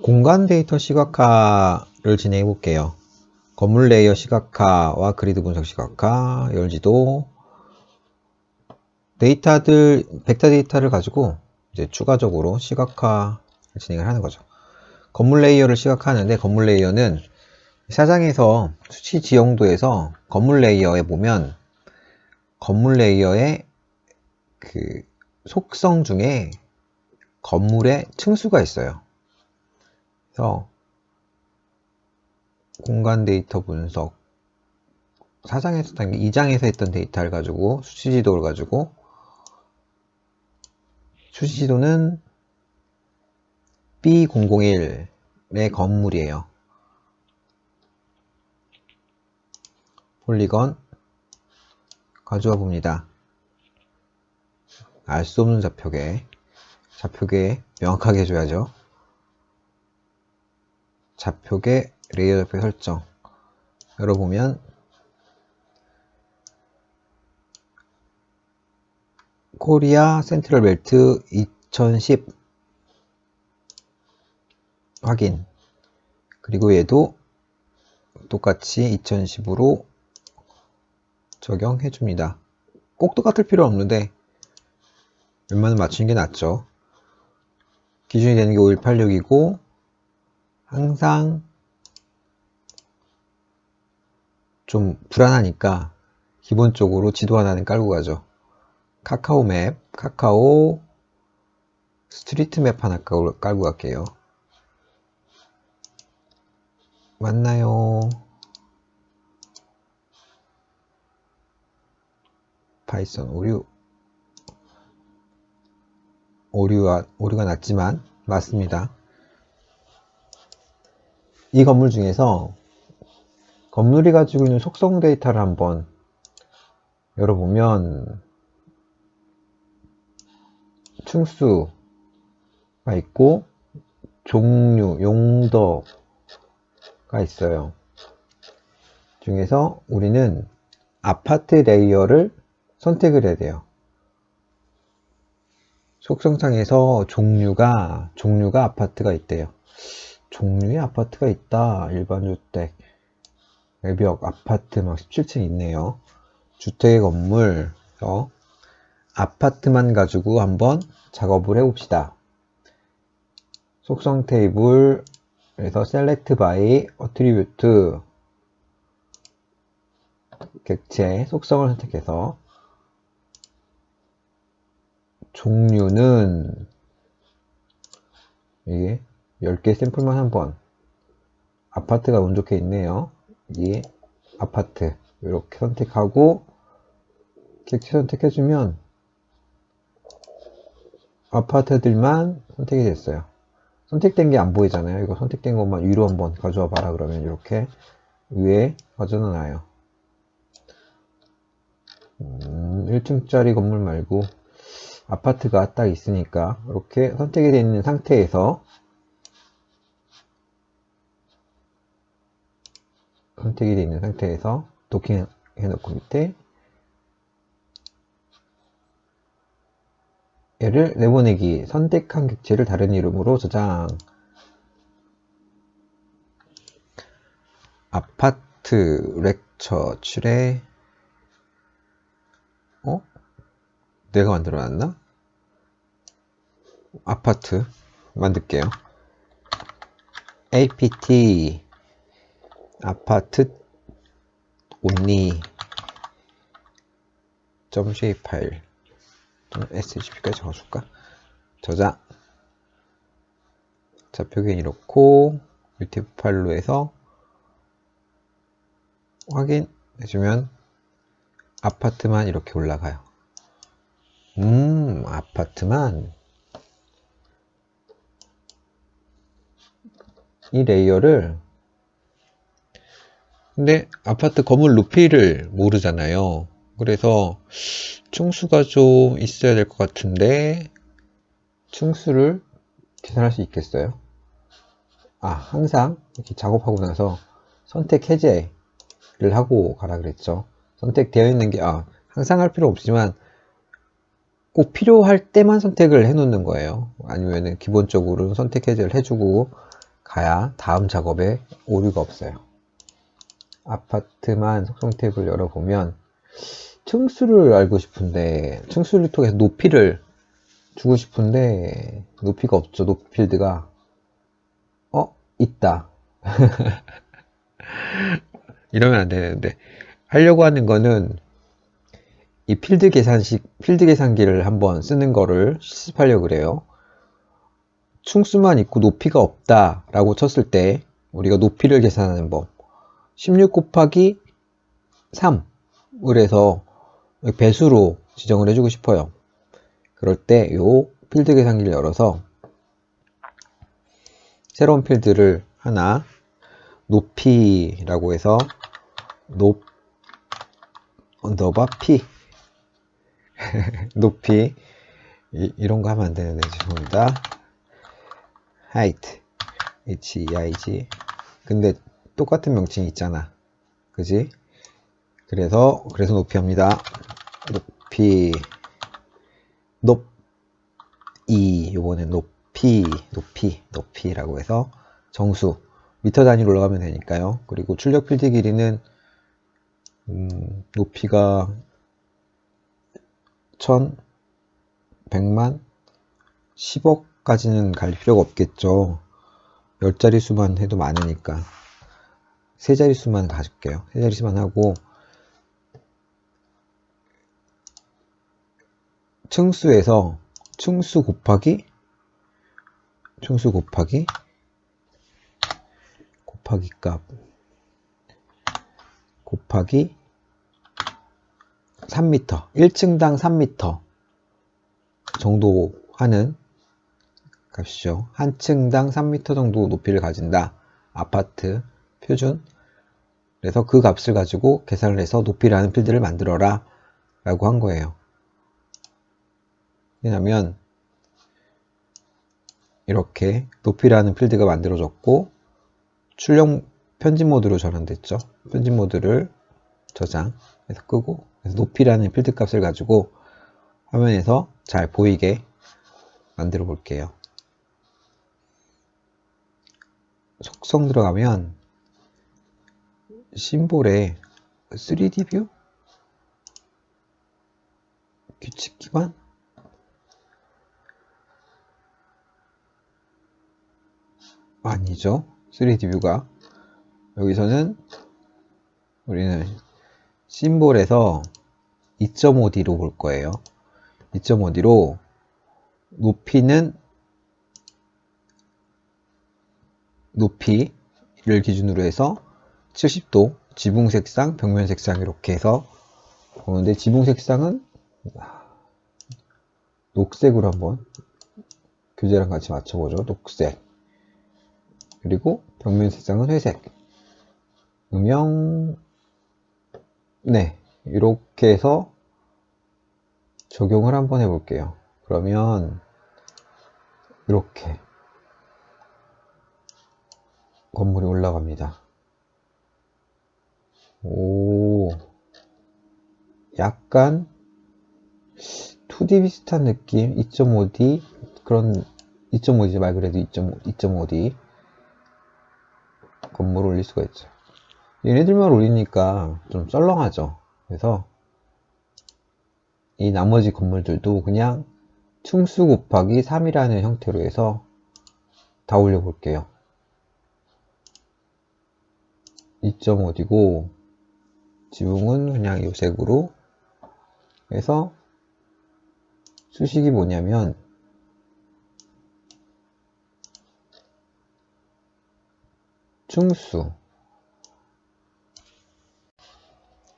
공간 데이터 시각화를 진행해 볼게요. 건물 레이어 시각화와 그리드 분석 시각화, 열지도, 데이터들, 벡터 데이터를 가지고 이제 추가적으로 시각화를 진행을 하는 거죠. 건물 레이어를 시각화하는데, 건물 레이어는 사장에서 수치 지형도에서 건물 레이어에 보면 건물 레이어의 그 속성 중에 건물의 층수가 있어요. 그래서 공간 데이터 분석 4장에서 2장에서 했던 데이터를 가지고 수치지도를 가지고, 수치지도는 B001의 건물이에요. 폴리건 가져와 봅니다. 알 수 없는 좌표계 명확하게 해줘야죠. 좌표계 레이어 좌표 설정 열어보면 코리아 센트럴 벨트 2010 확인, 그리고 얘도 똑같이 2010으로 적용해 줍니다. 꼭 똑같을 필요 없는데 웬만하면 맞추는 게 낫죠. 기준이 되는 게 5186이고 항상 좀 불안하니까 기본적으로 지도 하나는 깔고 가죠. 카카오 맵, 카카오 스트리트 맵 하나 깔고 갈게요. 맞나요? 파이썬 오류가 났지만 맞습니다. 이 건물 중에서 건물이 가지고 있는 속성 데이터를 한번 열어보면 층수가 있고 종류, 용도가 있어요. 중에서 우리는 아파트 레이어를 선택을 해야 돼요. 속성창에서 종류가 아파트가 있대요. 종류의 아파트가 있다. 일반 주택, 외벽, 아파트 막 17층 있네요. 주택의 건물, 아파트만 가지고 한번 작업을 해봅시다. 속성 테이블에서 select by attribute 객체 속성을 선택해서 종류는 이게 10개 샘플만 한번, 아파트가 운 좋게 있네요. 이 아파트 이렇게 선택하고 객체 선택해주면 아파트들만 선택이 됐어요. 선택된 게 안 보이잖아요. 이거 선택된 것만 위로 한번 가져와 봐라 그러면 이렇게 위에 가져다 놔요. 1층짜리 건물 말고 아파트가 딱 있으니까 이렇게 선택이 되어 있는 상태에서 도킹 해놓고 밑에 얘를 내보내기, 선택한 객체를 다른 이름으로 저장. 아파트 렉처 7에 내가 만들어놨나? 아파트 만들게요. apt 아파트 only .shape 파일 SCP까지 적어줄까? 저장. 좌표계는 이렇고 유티브 파일로 해서 확인해주면 아파트만 이렇게 올라가요. 아파트만. 이 레이어를, 근데 아파트 건물 높이를 모르잖아요. 그래서 층수가 좀 있어야 될 것 같은데 층수를 계산할 수 있겠어요? 항상 이렇게 작업하고 나서 선택 해제를 하고 가라 그랬죠. 선택되어 있는 게 항상 할 필요 없지만 꼭 필요할 때만 선택을 해 놓는 거예요. 아니면은 기본적으로 선택 해제를 해주고 가야 다음 작업에 오류가 없어요. 아파트만 속성 탭을 열어보면 층수를 알고 싶은데, 층수를 통해서 높이를 주고 싶은데 높이가 없죠. 높이 필드가. 있다. 이러면 안 되는데, 하려고 하는 거는 이 필드 계산기를 한번 쓰는 거를 실습하려고 그래요. 층수만 있고 높이가 없다 라고 쳤을 때 우리가 높이를 계산하는 법, 16 곱하기 3을 해서 배수로 지정을 해주고 싶어요. 그럴 때 요 필드 계산기를 열어서 새로운 필드를 하나, 높이라고 해서 언더바 p 높이, 이런 거 하면 안 되는데 죄송합니다. height, h-e-i-g. 근데 똑같은 명칭이 있잖아, 그지? 그래서 높이 합니다. 요번엔 높이라고 해서 정수, 미터 단위로 올라가면 되니까요. 그리고 출력 필드 길이는 높이가 1000, 100만, 10억까지는 갈 필요가 없겠죠. 10자리 수만 해도 많으니까 3자리 수만 가질게요. 3자리 수만 하고, 층수에서 층수 곱하기 값 곱하기 3m, 1층당 3m 정도 하는 값이죠. 한 층당 3m 정도 높이를 가진다. 아파트 표준. 그래서 그 값을 가지고 계산을 해서 높이라는 필드를 만들어라 라고 한 거예요. 왜냐면 이렇게 높이라는 필드가 만들어졌고 출력 편집 모드로 전환됐죠. 편집 모드를 저장해서 끄고, 그래서 높이라는 필드 값을 가지고 화면에서 잘 보이게 만들어 볼게요. 속성 들어가면 심볼에 3D 뷰? 규칙 기반? 아니죠. 3D 뷰가. 여기서는 우리는 심볼에서 2.5D로 볼 거예요. 2.5D로 높이를 기준으로 해서 70도, 지붕 색상, 벽면 색상 이렇게 해서 보는데, 지붕 색상은 녹색으로 한번 교재랑 같이 맞춰보죠. 녹색. 그리고 벽면 색상은 회색. 네, 이렇게 해서 적용을 한번 해볼게요. 그러면 이렇게 건물이 올라갑니다. 오, 약간 2D 비슷한 느낌. 2.5D 그런, 2.5D 말 그래도 2.5D 건물 올릴 수가 있죠. 얘네들만 올리니까 좀 썰렁하죠. 그래서 이 나머지 건물들도 그냥 층수 곱하기 3이라는 형태로 해서 다 올려볼게요. 2.5D고 지붕은 그냥 이 색으로 해서, 수식이 뭐냐면 층수,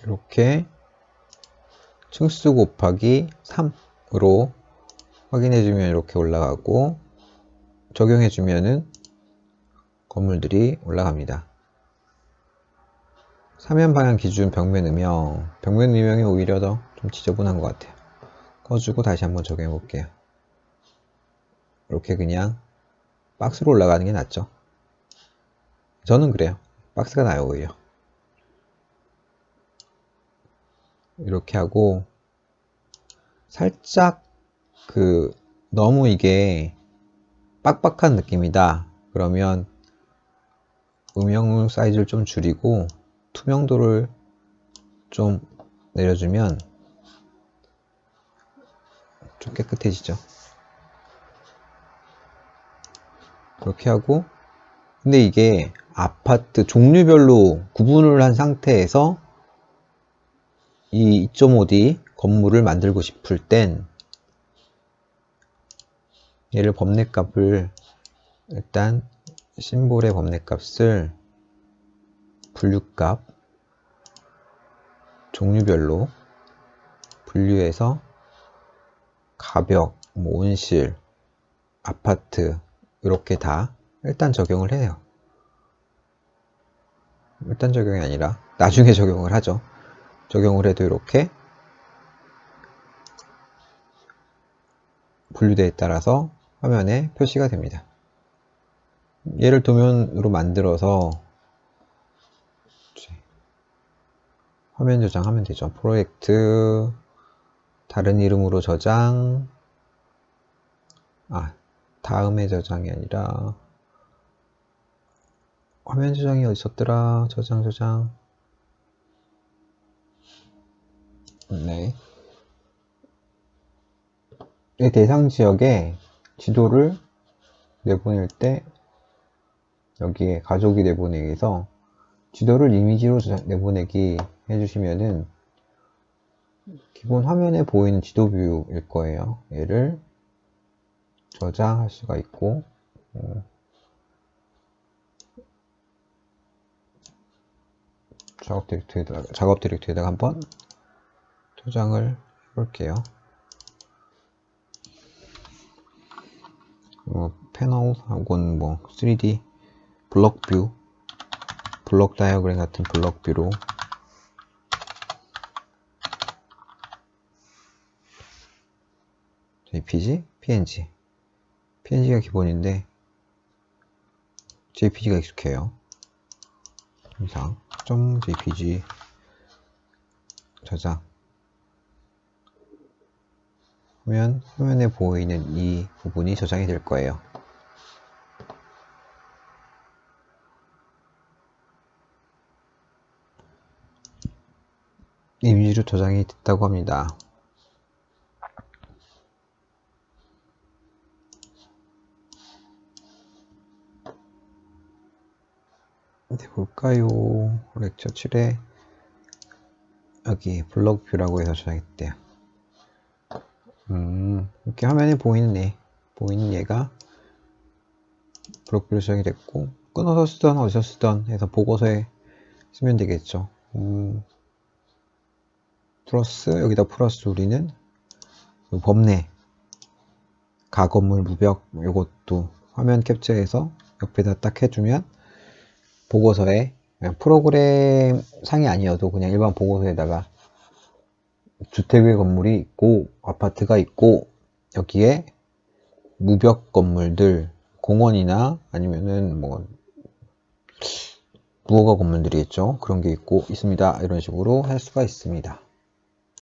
이렇게 층수 곱하기 3으로 확인해주면 이렇게 올라가고, 적용해주면은 건물들이 올라갑니다. 사면 방향 기준 벽면 음영이 오히려 더 좀 지저분한 것 같아요. 꺼주고 다시 한번 적용해 볼게요. 이렇게 그냥 박스로 올라가는 게 낫죠. 저는 그래요. 박스가 나요, 오히려. 이렇게 하고, 살짝 너무 이게 빡빡한 느낌이다 그러면 음영 사이즈를 좀 줄이고 투명도를 좀 내려주면 좀 깨끗해지죠. 그렇게 하고, 근데 이게 아파트 종류별로 구분을 한 상태에서 이 2.5D 건물을 만들고 싶을 땐 얘를 범례값을 일단 심볼의 범례값을 분류값 종류별로 분류해서 가벽, 뭐 온실, 아파트 이렇게 다 일단 적용을 해요. 일단 적용이 아니라 나중에 적용을 하죠. 적용을 해도 이렇게 분류대에 따라서 화면에 표시가 됩니다. 얘를 도면으로 만들어서 화면 저장하면 되죠. 프로젝트 다른 이름으로 저장, 다음에 저장이 아니라 화면 저장이 어디 있었더라? 저장. 네. 이 대상 지역에 지도를 내보낼 때 여기에 가족이 내보내기에서 지도를 이미지로 내보내기 해주시면은 기본 화면에 보이는 지도 뷰일 거예요. 얘를 저장할 수가 있고 작업 디렉토리에다가 한번 저장을 해볼게요. 패널 혹은 뭐 3D 블럭 뷰, 블럭 다이어그램 같은 블럭 뷰로 JPG, PNG. PNG가 기본인데 JPG가 익숙해요. 항상 .jpg 저장 하면 화면에 보이는 이 부분이 저장이 될 거예요. 이미지로 저장이 됐다고 합니다. 어디 볼까요? 렉처 7에 여기 블럭 뷰라고 해서 저장했대요. 이렇게 화면에 보이는 얘가 블럭 뷰로 저장이 됐고, 끊어서 쓰던 어디서 쓰던 해서 보고서에 쓰면 되겠죠. 플러스 여기다 플러스 우리는 범례 가건물 무벽 요것도 화면 캡처해서 옆에다 딱 해주면 보고서에 그냥 프로그램 상이 아니어도 그냥 일반 보고서에다가 주택의 건물이 있고 아파트가 있고 여기에 무벽 건물들 공원이나 아니면은 뭐 무허가 건물들이 있죠. 그런 게 있고 있습니다. 이런 식으로 할 수가 있습니다.